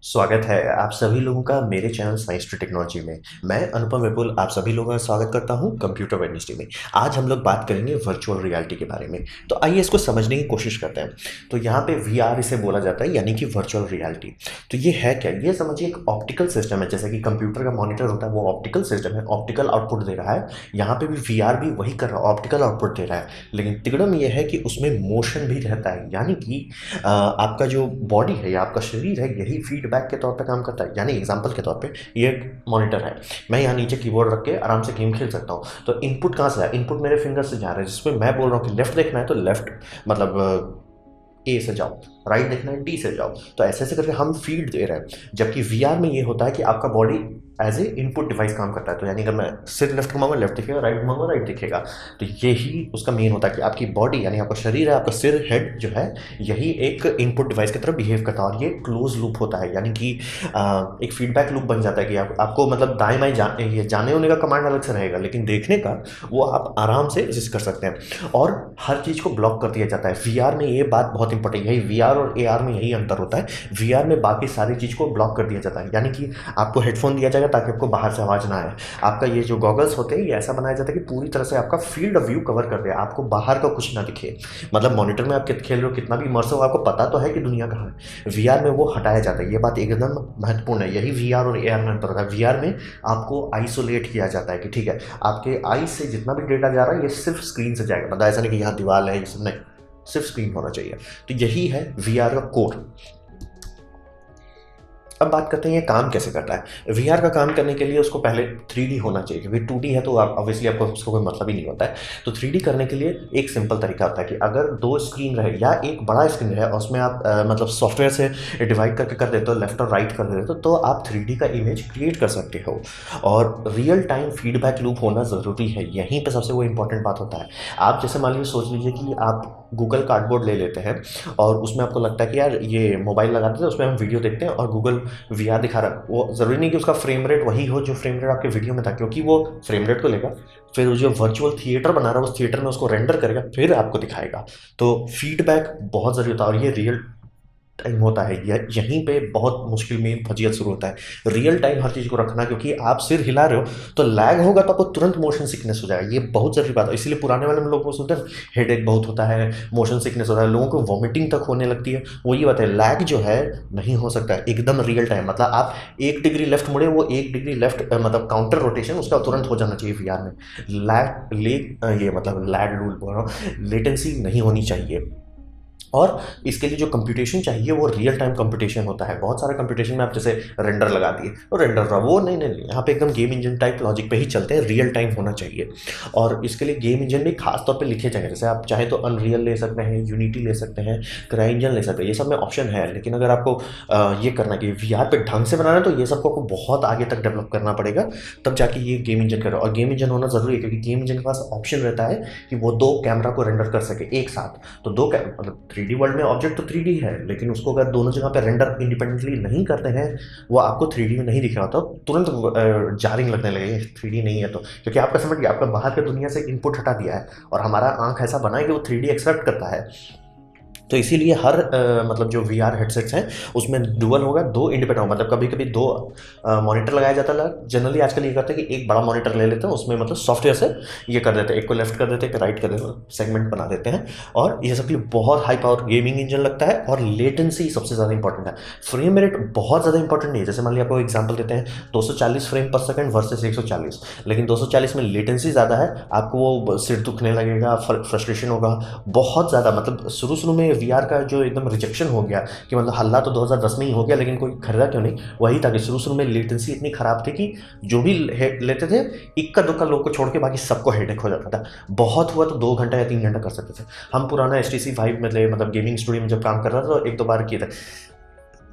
स्वागत है आप सभी लोगों का मेरे चैनल साइंस टू टेक्नोलॉजी में। मैं अनुपम विपुल आप सभी लोगों का स्वागत करता हूं कंप्यूटर वेडनेसडे में। आज हम लोग बात करेंगे वर्चुअल रियलिटी के बारे में। तो आइए इसको समझने की कोशिश करते हैं। तो यहाँ पे वीआर इसे बोला जाता है, यानी कि वर्चुअल रियलिटी। तो ये है क्या? ये समझिए एक ऑप्टिकल सिस्टम है, जैसे कि कंप्यूटर का मॉनिटर होता है, वो ऑप्टिकल सिस्टम है, ऑप्टिकल आउटपुट दे रहा है। यहाँ पे भी वीआर भी वही कर रहा है, ऑप्टिकल आउटपुट दे रहा है। लेकिन तिगड़म ये है कि उसमें मोशन भी रहता है, यानी कि आपका जो बॉडी है या आपका शरीर है, यही फीडबैक के तौर पे काम करता है। यानी एग्जांपल के तौर पे ये एक मॉनिटर है, मैं यहाँ नीचे कीबोर्ड रख के आराम से गेम खेल सकता हूँ। तो इनपुट कहाँ से है? इनपुट मेरे फिंगर से जा रहा है, जिसमें मैं बोल रहा हूँ कि लेफ्ट देखना है तो लेफ्ट, मतलब ए से जाओ, राइट देखना है डी से जाओ। तो ऐसे ऐसे करके हम फीड दे रहे हैं। जबकि वीआर में ये होता है कि आपका body as a input device काम करता है। तो यानी अगर मैं सिर लेफ्ट घुमाऊंगा लेफ्ट दिखेगा, राइट घुमाऊंगा राइट दिखेगा। तो यही उसका मेन होता है कि आपकी बॉडी यानी आपका शरीर है, आपका सिर हेड जो है, यही एक इनपुट डिवाइस की तरह बिहेव करता है। और ये क्लोज लूप होता है, यानी कि एक फीडबैक लूप बन जाता है कि आपको मतलब दाएं बाएं ये जाने होने का कमांड अलग से रहेगा, लेकिन देखने का वो आप आराम से एग्जिस्ट कर सकते हैं। और हर चीज़ को ब्लॉक कर दिया जाता है। वीआर में ये बात बहुत इंपॉर्टेंट है, वीआर और एआर में यही अंतर होता है। वीआर में बाकी सारी चीज़ को ब्लॉक कर दिया जाता है, यानी कि आपको हेडफोन दिया जाएगा ताकि आपको बाहर से आवाज़ ना आए। आपका ये जो गॉगल्स होते हैं, ये ऐसा बनाया जाता है कि पूरी तरह से आपका फील्ड ऑफ व्यू कवर कर दे, आपको बाहर का कुछ ना दिखे। मतलब मॉनिटर में आप खेल रहे हो, कितना भी इमर्सिव हो, आपको पता तो है कि दुनिया कहाँ है। वीआर में वो हटाया जाता है। ये बात एकदम महत्वपूर्ण है। यही वीआर और एआर में अंतर होता है। वीआर में आपको आइसोलेट किया जाता है कि ठीक है, आपके आई से जितना भी डेटा जा रहा है ये सिर्फ स्क्रीन से जाएगा। मतलब ऐसा नहीं कि यहाँ दीवार है, ये सब नहीं, सिर्फ स्क्रीन होना चाहिए। तो यही है वीआर का कोर। अब बात करते हैं ये काम कैसे करता है। वीआर का काम करने के लिए उसको पहले 3D होना चाहिए, क्योंकि 2D है तो आप ऑब्वियसली आपको उसको कोई मतलब ही नहीं होता है। तो 3D करने के लिए एक सिंपल तरीका होता है कि अगर दो स्क्रीन रहे या एक बड़ा स्क्रीन रहे और उसमें आप मतलब सॉफ्टवेयर से डिवाइड करके कर देते हो, लेफ्ट और राइट कर देते हो, तो आप 3D का इमेज क्रिएट कर सकते हो। और रियल टाइम फीडबैक लूप होना ज़रूरी है, यहीं पर सबसे वो इंपॉर्टेंट बात होता है। आप जैसे मान लीजिए, सोच लीजिए कि आप गूगल कार्डबोर्ड ले लेते हैं और उसमें आपको लगता है कि यार ये मोबाइल लगा देते हैं, उसमें हम वीडियो देखते हैं और गूगल वीआर दिखा रहा है। वो ज़रूरी नहीं कि उसका फ्रेम रेट वही हो जो फ्रेम रेट आपके वीडियो में था, क्योंकि वो फ्रेम रेट को लेगा, फिर वो जो वर्चुअल थिएटर बना रहा है उस थिएटर में उसको रेंडर करेगा, फिर आपको दिखाएगा। तो फीडबैक बहुत ज़रूरी होता है, और ये रियल टाइम होता है। यहीं पे बहुत मुश्किल में फजीयत शुरू होता है, रियल टाइम हर चीज़ को रखना। क्योंकि आप सिर हिला रहे हो तो लैग होगा, तो आपको तुरंत मोशन सिकनेस हो जाएगा। ये बहुत ज़रूरी बात है। इसीलिए पुराने वाले में लोगों को सुनते हैं हेड एक बहुत होता है, मोशन सिकनेस होता है, लोगों को वॉमिटिंग तक होने लगती है। वो ये बात है, लैग जो है नहीं हो सकता है एकदम रियल टाइम। मतलब आप 1 डिग्री लेफ्ट मुड़े, वो 1 डिग्री लेफ्ट मतलब काउंटर रोटेशन उसका तुरंत हो जाना चाहिए वीआर में। ये मतलब लैग रूल बोल रहा हूँ, लेटेंसी नहीं होनी चाहिए। और इसके लिए जो कंप्यूटेशन चाहिए वो रियल टाइम कंप्यूटेशन होता है। बहुत सारा कंप्यूटेशन में आप जैसे रेंडर लगा दिए तो रेंडर रहा, वो नहीं नहीं नहीं, यहाँ पे एकदम गेम इंजन टाइप लॉजिक पे ही चलते हैं, रियल टाइम होना चाहिए। और इसके लिए गेम इंजन भी खास तौर पे लिखे जाएंगे। जैसे आप चाहे तो अनरियल ले सकते हैं, यूनिटी ले सकते हैं, क्राई इंजन ले सकते हैं, ये सब में ऑप्शन है। लेकिन अगर आपको ये करना है कि वीआर पे ढंग से बनाना है, तो ये सबको आपको बहुत आगे तक डेवलप करना पड़ेगा, तब जाके ये गेम इंजन करेगा। और गेम इंजन होना जरूरी है, क्योंकि गेम इंजन के पास ऑप्शन रहता है कि वो दो कैमरा को रेंडर कर सके एक साथ। तो दो मतलब 3D वर्ल्ड में ऑब्जेक्ट तो 3D है, लेकिन उसको अगर दोनों जगह पे रेंडर इंडिपेंडेंटली नहीं करते हैं, वो आपको 3D में नहीं दिख रहा होता, तुरंत जारिंग लगने लगे 3D नहीं है तो। क्योंकि आपका समझ गया, आपका बाहर के दुनिया से इनपुट हटा दिया है, और हमारा आंख ऐसा बना है कि वो 3D एक्सेप्ट करता है। तो इसीलिए हर मतलब जो वीआर हेडसेट्स हैं उसमें डुअल होगा, दो इंडिपेंडेंट होगा। मतलब कभी कभी दो मॉनिटर लगाया जाता है। जनरली आजकल ये करते हैं कि एक बड़ा मॉनिटर ले लेते हैं, उसमें मतलब सॉफ्टवेयर से ये कर देते हैं, एक को लेफ्ट कर देते हैं, एक राइट कर देते हैं, सेगमेंट बना देते हैं। और ये सब के लिए बहुत हाई पावर गेमिंग इंजन लगता है। और लेटेंसी सबसे ज़्यादा इंपॉर्टेंट है, फ्रेम रेट बहुत ज़्यादा इंपॉर्टेंट नहीं है। जैसे मान लिया आपको एग्जाम्पल देते हैं, 240 फ्रेम पर सेकंड वर्सेस 140, लेकिन 240 में लेटेंसी ज़्यादा है, आपको वो सिर दुखने लगेगा, फ्रस्ट्रेशन होगा बहुत ज़्यादा। मतलब शुरू शुरू में वीआर का जो एकदम रिजेक्शन हो गया कि मतलब हल्ला तो 2010 में ही हो गया, लेकिन कोई खरीदा क्यों नहीं, वही था कि शुरू शुरू में लेटेंसी इतनी खराब थी कि जो भी लेते थे, इक्का दुक्का लोग को छोड़ के बाकी सबको हेडेक हो जाता था। बहुत हुआ तो 2 घंटा या 3 घंटा कर सकते थे। हम पुराना HTC Vive में मतलब गेमिंग स्टूडियो में जब काम कर रहा था, तो एक दो बार किए थे,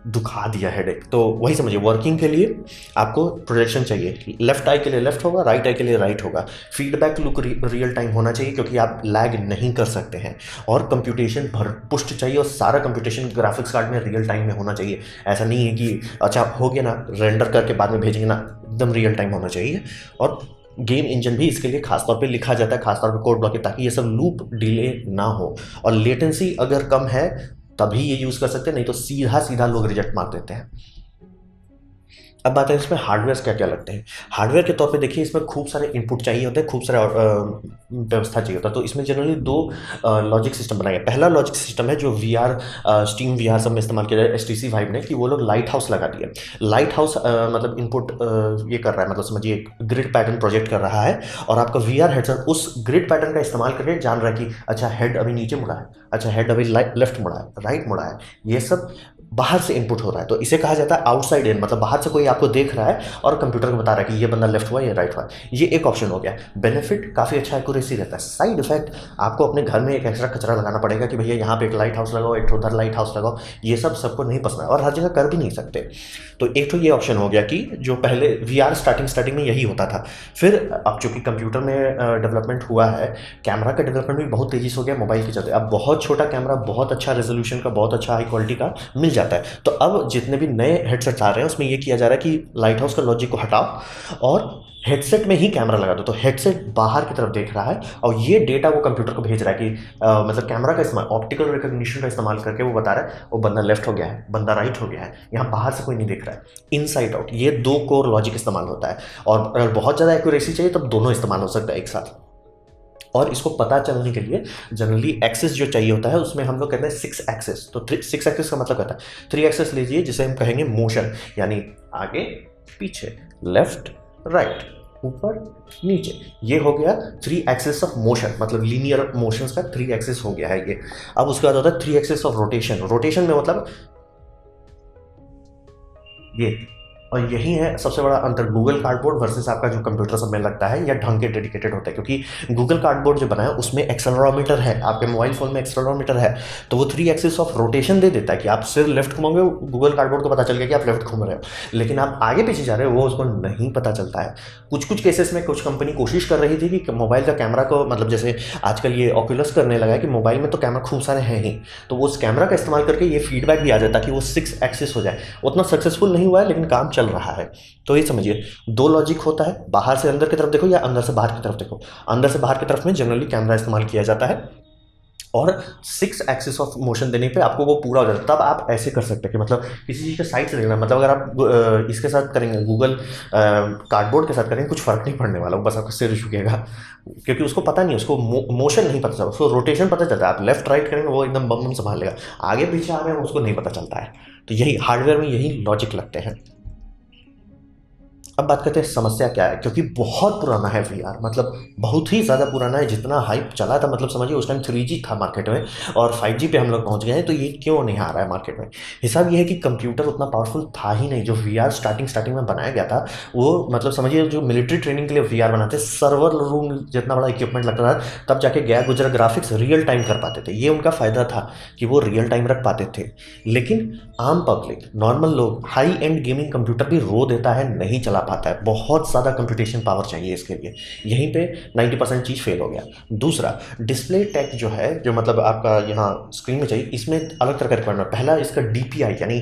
दुखा दिया हेडेक। तो वही समझिए, वर्किंग के लिए आपको प्रोजेक्शन चाहिए, लेफ्ट आई के लिए लेफ्ट होगा, राइट आई के लिए राइट होगा। फीडबैक लुक रियल टाइम होना चाहिए, क्योंकि आप लैग नहीं कर सकते हैं। और कंप्यूटेशन भरपुष्ट चाहिए, और सारा कंप्यूटेशन ग्राफिक्स कार्ड में रियल टाइम में होना चाहिए। ऐसा नहीं है कि अच्छा हो गया ना, रेंडर करके बाद में भेजेंगे ना, एकदम रियल टाइम होना चाहिए। और गेम इंजन भी इसके लिए खासतौर पे लिखा जाता है, खासतौर पे कोड ब्लॉक, ताकि ये सब लूप डिले ना हो। और लेटेंसी अगर कम है तभी ये यूज़ कर सकते हैं, नहीं तो सीधा सीधा लोग रिजेक्ट मार देते हैं। अब बात है इसमें हार्डवेयर क्या क्या लगते हैं। हार्डवेयर के तौर पे देखिए इसमें खूब सारे इनपुट चाहिए होते हैं, खूब सारा व्यवस्था चाहिए होता है। तो इसमें जनरली दो लॉजिक सिस्टम बनाए गए। पहला लॉजिक सिस्टम है जो we are steam we are सब में इस्तेमाल किया जाए HTC Vive ने, कि वो लोग लाइट हाउस लगा दिए। लाइट हाउस मतलब इनपुट ये कर रहा है, मतलब समझिए ग्रिड पैटर्न प्रोजेक्ट कर रहा है, और आपका VR हेडसेट उस ग्रिड पैटर्न का इस्तेमाल करके जान रहा है कि अच्छा हेड अभी नीचे मुड़ा है, अच्छा हेड अभी लेफ्ट मुड़ा है, राइट मुड़ा है। ये सब बाहर से इनपुट हो रहा है, तो इसे कहा जाता है आउटसाइड इन, मतलब बाहर से कोई आपको देख रहा है और कंप्यूटर को बता रहा है कि ये बंदा लेफ्ट हुआ या राइट हुआ। ये एक ऑप्शन हो गया। बेनिफिट काफ़ी अच्छा एक्यूरेसी रहता है। साइड इफेक्ट, आपको अपने घर में एक एक्स्ट्रा कचरा लगाना पड़ेगा कि भैया यहाँ पे एक लाइट हाउस लगाओ, एक उधर लाइट हाउस लगाओ। ये सब सबको नहीं पसंद है और हर जगह कर भी नहीं सकते। तो एक तो ये ऑप्शन हो गया कि जो पहले VR स्टार्टिंग में यही होता था। फिर अब चूंकि कंप्यूटर में डेवलपमेंट हुआ है, कैमरा का डेवलपमेंट भी बहुत तेज़ी से हो गया मोबाइल के चलते। अब बहुत छोटा कैमरा, बहुत अच्छा रेजोल्यूशन का, बहुत अच्छा हाई क्वालिटी का मिल जाता है। तो अब जितने भी नए हेडसेट्स आ रहे हैं उसमें ये किया जा रहा है कि लाइट हाउस का लॉजिक को हटाओ और हेडसेट में ही कैमरा लगा दो। तो हेडसेट बाहर की तरफ देख रहा है और ये डेटा वो कंप्यूटर को भेज रहा है कि मतलब कैमरा का इस्तेमाल, ऑप्टिकल रिकॉग्निशन का इस्तेमाल करके वो बता रहा है वो बंदा लेफ्ट हो गया है, बंदा राइट हो गया है। यहाँ बाहर से कोई नहीं देख रहा है। इनसाइड आउट, ये दो कोर लॉजिक इस्तेमाल होता है। और अगर बहुत ज़्यादा एक्यूरेसी चाहिए तब दोनों इस्तेमाल हो सकता है एक साथ। और इसको पता चलने के लिए जनरली एक्सेस जो चाहिए होता है उसमें हम लोग कहते हैं 6 एक्सेस। तो 6 एक्सेस का मतलब कहता है 3 एक्सेस लीजिए जिसे हम कहेंगे मोशन, यानी आगे पीछे, लेफ्ट राइट, ऊपर नीचे। ये हो गया 3 एक्सेस ऑफ मोशन, मतलब लीनियर मोशंस का 3 एक्सेस हो गया है ये। अब उसके बाद होता है 3 एक्सेस ऑफ रोटेशन। रोटेशन में मतलब ये, और यही है सबसे बड़ा अंतर गूगल कार्डबोर्ड वर्सेस आपका जो कंप्यूटर सब में लगता है या ढंग के डेडिकेटेड होता है। क्योंकि गूगल कार्डबोर्ड जो बना है उसमें एक्सेलरोमीटर है, आपके मोबाइल फोन में एक्सेलरोमीटर है, तो वो 3 एक्सिस ऑफ रोटेशन दे देता है कि आप सिर्फ लेफ्ट घूमोगे, गूगल कार्डबोर्ड को पता चल गया कि आप लेफ्ट घूम रहे हो। लेकिन आप आगे पीछे जा रहे हो वो उसको नहीं पता चलता है। कुछ कुछ केसेस में कुछ कंपनी कोशिश कर रही थी कि मोबाइल का कैमरा को, मतलब जैसे आजकल ये ऑक्यूलस करने लगा है कि मोबाइल में तो कैमरा खूब सारे हैं ही, तो वो उस कैमरा का इस्तेमाल करके ये फीडबैक भी आ जाता कि वो 6 एक्सिस हो जाए। उतना सक्सेसफुल नहीं हुआ है लेकिन काम चल रहा है। तो ये समझिए दो लॉजिक होता है, बाहर से अंदर की तरफ देखो या अंदर से बाहर की तरफ देखो। अंदर से बाहर की तरफ में जनरली कैमरा इस्तेमाल किया जाता है और 6 एक्सिस ऑफ मोशन देने पे आपको वो पूरा हो जाता है। तब आप ऐसे कर सकते हैं कि मतलब किसी चीज़ के साइड से देखना, मतलब अगर आप इसके साथ करेंगे, गूगल कार्डबोर्ड के साथ करेंगे, कुछ फर्क नहीं पड़ने वाला, बस आपका सिर झुकेगा क्योंकि उसको पता नहीं, उसको मोशन नहीं पता चलता, उसको रोटेशन पता चलता है। आप लेफ्ट राइट करेंगे वो एकदम बम बम संभाल लेगा, आगे पीछे आ रहे हैं उसको नहीं पता चलता है। तो यही हार्डवेयर में यही लॉजिक लगते हैं। अब बात करते हैं समस्या क्या है, क्योंकि बहुत पुराना है VR, मतलब बहुत ही ज़्यादा पुराना है। जितना हाइप चला था, मतलब समझिए उस टाइम 3G था मार्केट में और 5G पे हम लोग पहुंच गए हैं, तो ये क्यों नहीं आ रहा है मार्केट में। हिसाब ये है कि कंप्यूटर उतना पावरफुल था ही नहीं। जो VR स्टार्टिंग में बनाया गया था वो, मतलब समझिए जो मिलिट्री ट्रेनिंग के लिए VR बनाते, सर्वर रूम जितना बड़ा इक्विपमेंट लगता था, तब जाके गया गुजरा ग्राफिक्स रियल टाइम कर पाते थे। ये उनका फ़ायदा था कि वो रियल टाइम रख पाते थे। लेकिन आम पब्लिक, नॉर्मल लोग, हाई एंड गेमिंग कंप्यूटर भी रो देता है, नहीं चला पाता है। बहुत ज़्यादा कंप्यूटेशन पावर चाहिए इसके लिए। यहीं पे 90% चीज़ फेल हो गया। दूसरा, डिस्प्ले टेक जो है, जो मतलब आपका यहाँ स्क्रीन में चाहिए, इसमें अलग तरह का रिक्वायरमेंट। पहला इसका DPI, यानी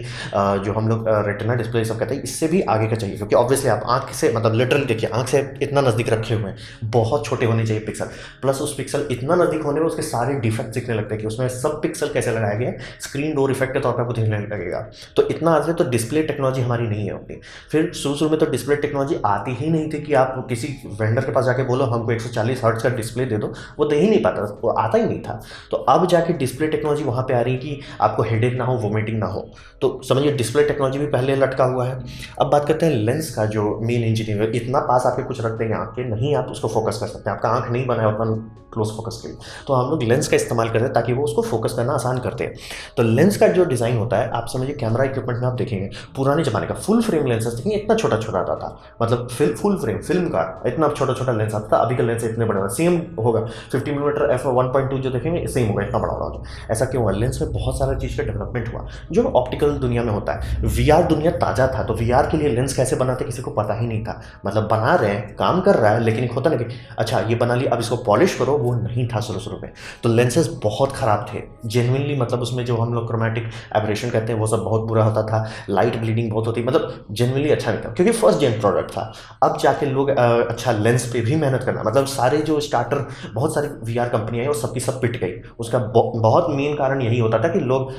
जो हम लोग रेटिना डिस्प्ले सब कहते हैं, इससे भी आगे का चाहिए। क्योंकि ऑब्वियसली आप आँख से, मतलब लिटरली देखिए, आँख से इतना नज़दीक रखे हुए हैं, बहुत छोटे होने चाहिए पिक्सल। प्लस उस पिक्सल इतना नज़दीक होने में उसके सारे डिफेक्ट दिखने लगते हैं कि उसमें सब पिक्सल कैसे लगाया गया है, स्क्रीन डोर इफेक्ट के तौर पर आपको दिखने लगेगा। तो इतना आगे तो डिस्प्ले टेक्नोलॉजी हमारी नहीं है अपनी। फिर शुरू में तो डिस्प्ले टेक्नोलॉजी आती ही नहीं थी कि आप किसी वेंडर के पास जाके बोलो हमको 140 हर्ट्ज का डिस्प्ले दे दो, वो दे ही नहीं पाता, वो आता ही नहीं था। तो अब जाके डिस्प्ले टेक्नोलॉजी वहाँ पे आ रही है कि आपको हेडेक ना हो, वोमिटिंग ना हो। तो समझिए डिस्प्ले टेक्नोलॉजी भी पहले लटका हुआ है। अब बात करते हैं लेंस का। जो मेन इंजीनियर इतना पास आपके कुछ रख देंगे आँख के, नहीं आप उसको फोकस कर सकते हैं, आपका आँख नहीं बना है उतना क्लोज फोकस के लिए, तो हम लोग लेंस का इस्तेमाल करते हैं ताकि वो उसको फोकस करना आसान करते हैं। तो लेंस का जो डिज़ाइन होता है, आप समझिए कैमरा इक्विपमेंट में आप देखेंगे पुराने ज़माने का फुल फ्रेम लेंसेज देखेंगे, इतना छोटा छोटा आता था, मतलब फुल फ्रेम फिल्म का इतना छोटा छोटा लेंस आता था। अभी का लेंस इतने बड़े होगा, सेम होगा 50mm f1.2 जो देखेंगे सेम होगा, इतना बड़ा होगा। ऐसा क्यों हुआ? लेंस में बहुत सारा चीज़ का डेवलपमेंट हुआ जो ऑप्टिकल दुनिया में होता है। VR दुनिया ताज़ा था, तो VR के लिए लेंस कैसे बनाते किसी को पता ही नहीं था। मतलब बना रहे हैं, काम कर रहा है, लेकिन होता ना कि अच्छा ये बना लिया अब इसको पॉलिश करो, वो नहीं था शुरू में। तो लेंसेज बहुत ख़राब थे जेन्युइनली, मतलब उसमें जो हम लोग क्रोमैटिक एब्रेशन कहते हैं वो सब बहुत बुरा होता था, लाइट ब्लीडिंग बहुत होती, मतलब जेन्युइनली अच्छा नहीं था। क्योंकि फर्स्ट टाइम प्रोडक्ट था। अब जाके लोग अच्छा लेंस पे भी मेहनत करना, मतलब सारे जो स्टार्टर बहुत सारी वीआर कंपनियां हैं वो सबकी सब पिट गई। उसका बहुत मेन कारण यही होता था कि लोग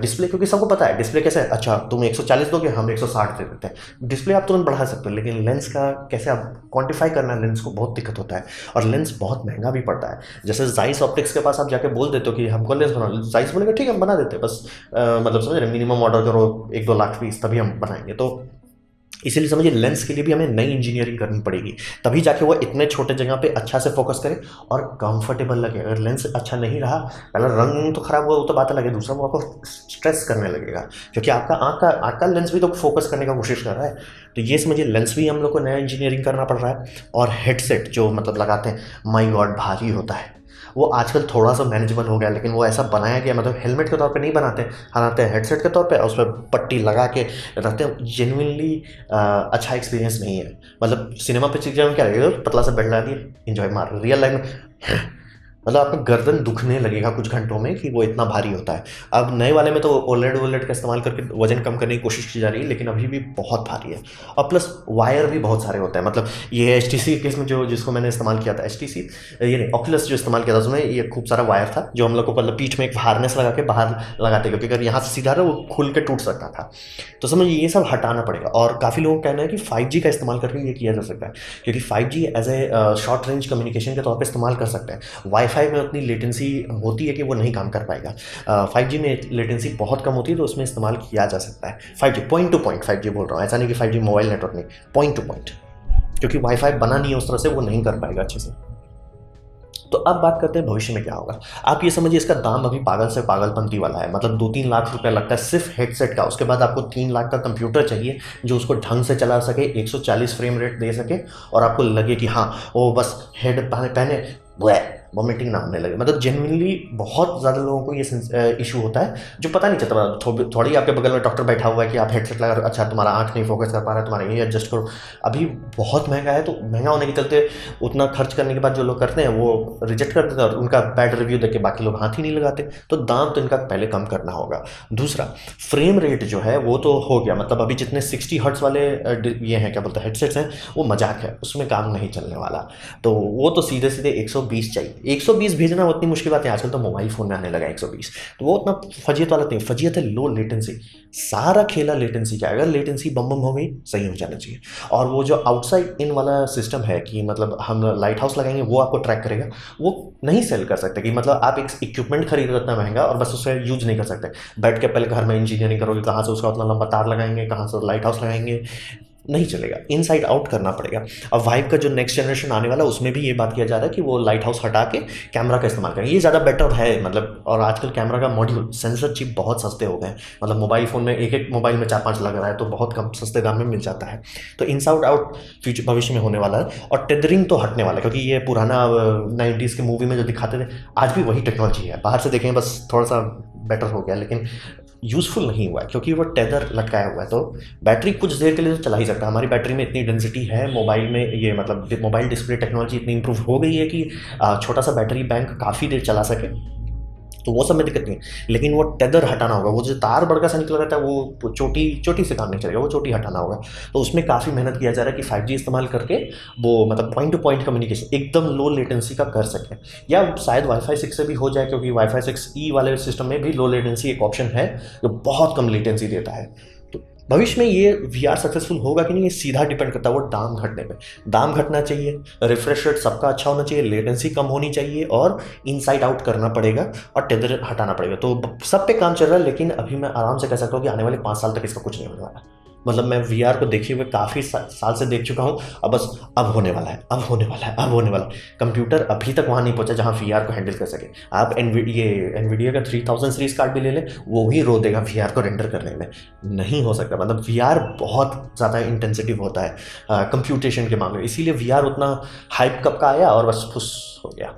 डिस्प्ले, क्योंकि सबको पता है डिस्प्ले कैसे है, अच्छा तुम 140 दोगे हम 160 दे देते हैं। डिस्प्ले आप तुरंत बढ़ा सकते हो, लेकिन लेंस का कैसे आप क्वांटिफाई करना है लेंस को, बहुत दिक्कत होता है। और लेंस बहुत महंगा भी पड़ता है। जैसे जाइस ऑप्टिक्स के पास आप जाके बोल देते हो कि हमको लेंस बनाओ, जाइस बोलेगा ठीक है हम बना देते हैं, बस मतलब समझ रहे, मिनिमम ऑर्डर करो 1-2 लाख पीस तभी हम बनाएंगे। तो इसीलिए समझिए लेंस के लिए भी हमें नई इंजीनियरिंग करनी पड़ेगी, तभी जाके वो इतने छोटे जगह पे अच्छा से फोकस करे और कंफर्टेबल लगे। अगर लेंस अच्छा नहीं रहा, पहला रंग तो खराब हुआ वो तो बात अलग है, दूसरा वो आपको स्ट्रेस करने लगेगा, क्योंकि आपका आँख का लेंस भी तो फोकस करने का कोशिश कर रहा है। तो ये समझिए लेंस भी हम लोग को नया इंजीनियरिंग करना पड़ रहा है। और हेडसेट जो मतलब लगाते हैं, माई गॉड भारी होता है। वो आजकल थोड़ा सा मैनेजेबल हो गया, लेकिन वो ऐसा बनाया गया, मतलब हेलमेट के तौर पे नहीं बनाते, बनाते हैं हेडसेट के तौर पे, और उस पर पट्टी लगा के रखते हैं। जेन्युइनली अच्छा एक्सपीरियंस नहीं है। मतलब सिनेमा पिक्चर में क्या लगेगा, पतला सा बेल्ट लगा दिया एंजॉय मार, रियल लाइफ में मतलब आपका गर्दन दुखने लगेगा कुछ घंटों में कि वो इतना भारी होता है। अब नए वाले में तो ओलेड का इस्तेमाल करके वजन कम करने की कोशिश की जा रही है, लेकिन अभी भी बहुत भारी है। और प्लस वायर भी बहुत सारे होते हैं, मतलब ये एच के केस में जो जिसको मैंने इस्तेमाल किया था, एच ये नहीं ऑक्यूलस जो इस्तेमाल किया था, उसमें ये खूब सारा वायर था जो हम लोग को मतलब पीठ में एक हार्नेस लगा के बाहर लगाते, क्योंकि अगर यहाँ से सीधा रहा वो खुल के टूट सकता था। तो समझ ये सब हटाना पड़ेगा। और काफ़ी लोगों का कहना है कि 5G का इस्तेमाल करके ये किया जा सकता है, क्योंकि 5G as a short range communication के तौर पर इस्तेमाल कर सकते हैं। वाईफाई में उतनी लेटेंसी होती है कि वो नहीं काम कर पाएगा। 5G में लेटेंसी बहुत कम होती है, तो उसमें इस्तेमाल किया जा सकता है। 5G point two point 5G बोल रहा हूँ, ऐसा नहीं कि 5G मोबाइल नेटवर्क नहीं, पॉइंट टू पॉइंट, क्योंकि वाईफाई बना नहीं है उस तरह से, वो नहीं कर पाएगा अच्छे से। तो अब बात करते हैं भविष्य में क्या होगा। आप ये समझिए इसका दाम अभी पागल से पागलपंती वाला है, मतलब 2-3 लाख रुपया लगता है सिर्फ हेडसेट का। उसके बाद आपको 3 लाख का कंप्यूटर चाहिए जो उसको ढंग से चला सके, 140 फ्रेम रेट दे सके, और आपको लगे कि हाँ वो बस हेड पहने वॉमिटिंग ना होने लगे। मतलब जेन्युइनली बहुत ज़्यादा लोगों को ये इशू होता है, जो पता नहीं चलता। थोड़ी आपके बगल में डॉक्टर बैठा हुआ है कि आप हेडसेट लगा, अच्छा तुम्हारा आँख नहीं फोकस कर पा रहा है, तुम्हारा ये एडजस्ट करो। अभी बहुत महंगा है, तो महंगा होने के चलते उतना खर्च करने के बाद जो लोग करते हैं वो रिजेक्ट कर देते हैं, और उनका बैड रिव्यू देख के बाकी लोग हाथ ही नहीं लगाते। तो दाम तो इनका पहले कम करना होगा। दूसरा, फ्रेम रेट जो है वो तो हो गया, मतलब अभी जितने 60 हर्ट्ज वाले ये हैं क्या बोलते हैं हेडसेट्स हैं, वो मजाक है, उसमें काम नहीं चलने वाला। तो वो तो सीधे सीधे 120 चाहिए। 120 भेजना उतनी मुश्किल बात है, आजकल तो मोबाइल फोन में आने लगा 120, तो वो उतना फजियत वाला नहीं। फजियत है लो लेटेंसी, सारा खेला लेटेंसी का। अगर लेटेंसी बम बम हो गई, सही हो जाना चाहिए। और वो जो आउटसाइड इन वाला सिस्टम है कि मतलब हम लाइट हाउस लगाएंगे वो आपको ट्रैक करेगा, वो नहीं सेल कर सकते। कि मतलब आप एक इक्विपमेंट खरीद इतना महंगा और बस उसे यूज नहीं कर सकते। बैठ के पहले घर में इंजीनियरिंग करोगे, कहाँ से उसका उतना लंबा तार लगाएंगे, कहाँ से लाइट हाउस लगाएंगे, नहीं चलेगा। इनसाइड आउट करना पड़ेगा। अब वाइब का जो नेक्स्ट जनरेशन आने वाला है उसमें भी ये बात किया जा रहा है कि वो लाइट हाउस हटा के कैमरा का इस्तेमाल करें, ये ज़्यादा बेटर है। मतलब और आजकल कैमरा का मॉड्यूल सेंसर चिप बहुत सस्ते हो गए हैं, मतलब मोबाइल फ़ोन में एक मोबाइल में 4-5 लग रहा है, तो बहुत कम सस्ते दाम में मिल जाता है। तो इनसाइड आउट फ्यूचर भविष्य में होने वाला है। और टेदरिंग तो हटने वाला है, क्योंकि ये पुराना 90s के मूवी में जो दिखाते थे, आज भी वही टेक्नोलॉजी है। बाहर से देखें बस थोड़ा सा बेटर हो गया, लेकिन यूज़फुल नहीं हुआ है, क्योंकि वो टेदर लटकाया हुआ है। तो बैटरी कुछ देर के लिए तो चला ही सकता है। हमारी बैटरी में इतनी डेंसिटी है मोबाइल में, ये मतलब मोबाइल डिस्प्ले टेक्नोलॉजी इतनी इंप्रूव हो गई है कि छोटा सा बैटरी बैंक काफ़ी देर चला सके, तो वो सब में दिक्कत नहीं है। लेकिन वो टेदर हटाना होगा, वो जो तार बड़का सा निकला रहता है वो चोटी से काम नहीं चलेगा, वो चोटी हटाना होगा। तो उसमें काफ़ी मेहनत किया जा रहा है कि 5G इस्तेमाल करके वो मतलब पॉइंट टू पॉइंट कम्युनिकेशन एकदम लो लेटेंसी का कर सकें, या शायद वाईफाई 6 से भी हो जाए, क्योंकि वाईफाई 6E वाले सिस्टम में भी लो लेटेंसी एक ऑप्शन है जो बहुत कम लेटेंसी देता है। तो भविष्य में ये VR सक्सेसफुल होगा कि नहीं, ये सीधा डिपेंड करता है वो दाम घटने पे। दाम घटना चाहिए, रिफ्रेश रेट सबका अच्छा होना चाहिए, लेटेंसी कम होनी चाहिए, और इनसाइड आउट करना पड़ेगा, और टेदर हटाना पड़ेगा। तो सब पे काम चल रहा है, लेकिन अभी मैं आराम से कह सकता हूँ कि आने वाले 5 साल तक इसका कुछ नहीं होने वाला। मतलब मैं VR को देखे हुए काफ़ी साल से देख चुका हूँ, अब बस अब होने वाला है, अब होने वाला है, अब होने वाला है। कंप्यूटर अभी तक वहाँ नहीं पहुँचा जहाँ VR को हैंडल कर सके। आप एनवीडिया का 3000 सीरीज कार्ड भी ले लें, वो भी रो देगा VR को रेंडर करने में, नहीं हो सकता। मतलब VR बहुत ज़्यादा इंटेंसिटिव होता है कंप्यूटेशन के मामले में, इसीलिए VR उतना हाइप कब का आया और बस फुस हो गया,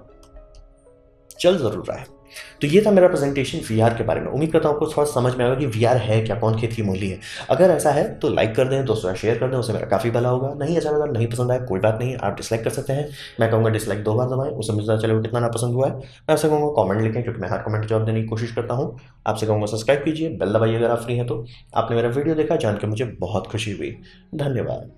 चल ज़रूर रहा है। तो ये था मेरा प्रेजेंटेशन VR के बारे में। उम्मीद करता हूँ आपको थोड़ा समझ में आएगा कि VR है क्या, कौन खेत की मूली है। अगर ऐसा है तो लाइक कर दें, दोस्तों शेयर कर दें, उससे मेरा काफ़ी भला होगा। नहीं अच्छा लगा, नहीं पसंद आया, कोई बात नहीं, आप डिसलाइक कर सकते हैं। मैं कहूँगा डिसलाइक 2 बार दबाएं, उससे मुझे पता चलेगा कितना ना पसंद हुआ है। मैं आपसे कहूँगा कॉमेंट लिखें, क्योंकि मैं हर कमेंट जवाब देने की कोशिश करता हूँ। आपसे कहूँगा सब्सक्राइब कीजिए, बेल दबाइए अगर आप फ्री हैं तो। आपने मेरा वीडियो देखा, जान के मुझे बहुत खुशी हुई। धन्यवाद।